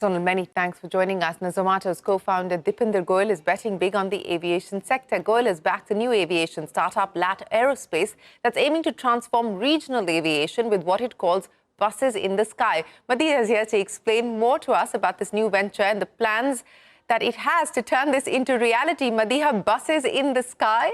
Sonal, many thanks for joining us. Now, Zomato's co-founder Deepinder Goyal is betting big on the aviation sector. Goyal has backed a new aviation startup, Lat Aerospace, that's aiming to transform regional aviation with what it calls buses in the sky. Madhya is here to explain more to us about this new venture and the plans that it has to turn this into reality. Madhya, buses in the sky?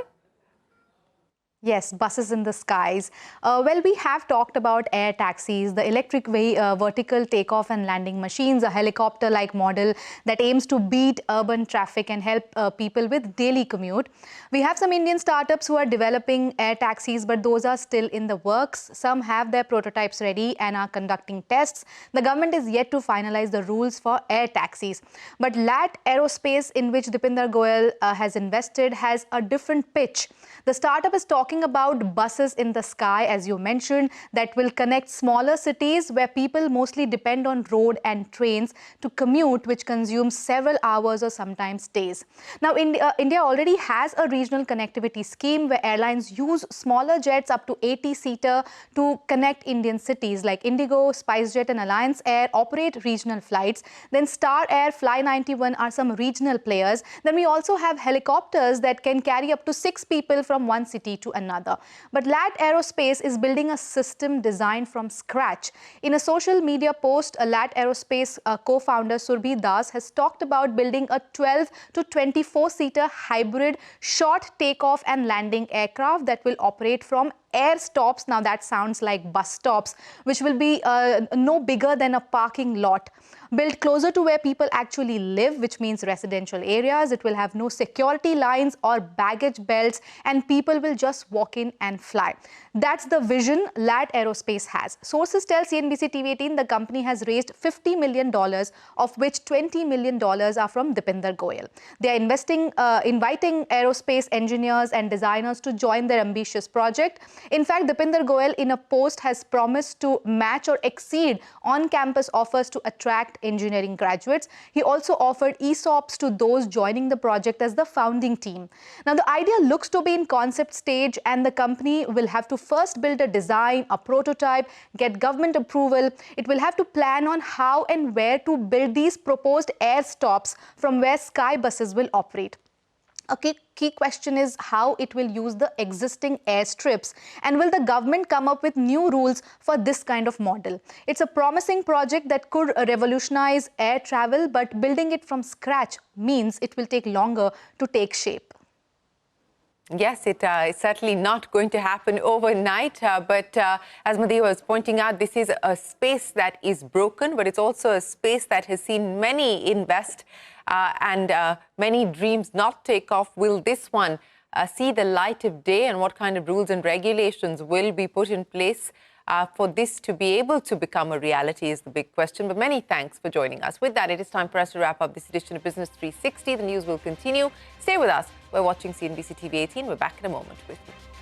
Yes, buses in the skies. Well, we have talked about air taxis, the electric vertical takeoff and landing machines, a helicopter-like model that aims to beat urban traffic and help people with daily commute. We have some Indian startups who are developing air taxis, but those are still in the works. Some have their prototypes ready and are conducting tests. The government is yet to finalize the rules for air taxis. But Lat Aerospace, in which Deepinder Goyal has invested, has a different pitch. The startup is talking about buses in the sky, as you mentioned, that will connect smaller cities where people mostly depend on road and trains to commute, which consumes several hours or sometimes days. Now, India already has a regional connectivity scheme where airlines use smaller jets up to 80-seater to connect Indian cities like Indigo, SpiceJet and Alliance Air operate regional flights. Then Star Air, Fly 91 are some regional players. Then we also have helicopters that can carry up to 6 people from one city to another. But Lat Aerospace is building a system designed from scratch. In a social media post, a Lat Aerospace co-founder Surbhi Das has talked about building a 12 to 24-seater hybrid short takeoff and landing aircraft that will operate from air stops. Now that sounds like bus stops, which will be no bigger than a parking lot. Built closer to where people actually live, which means residential areas. It will have no security lines or baggage belts, and people will just walk in and fly. That's the vision Lat Aerospace has. Sources tell CNBC-TV18 the company has raised $50 million, of which $20 million are from Deepinder Goyal. They are inviting aerospace engineers and designers to join their ambitious project. In fact, Deepinder Goyal in a post has promised to match or exceed on-campus offers to attract engineering graduates. He also offered ESOPs to those joining the project as the founding team. Now, the idea looks to be in concept stage, and the company will have to first build a design, a prototype, get government approval. It will have to plan on how and where to build these proposed air stops from where sky buses will operate. A key question is how it will use the existing airstrips, and will the government come up with new rules for this kind of model? It's a promising project that could revolutionize air travel, but building it from scratch means it will take longer to take shape. Yes, it's certainly not going to happen overnight, but as Madhya was pointing out, this is a space that is broken, but it's also a space that has seen many invest and many dreams not take off. Will this one see the light of day, and what kind of rules and regulations will be put in place for this to be able to become a reality is the big question. But many thanks for joining us. With that, it is time for us to wrap up this edition of Business 360. The news will continue. Stay with us. We're watching CNBC TV 18. We're back in a moment with you.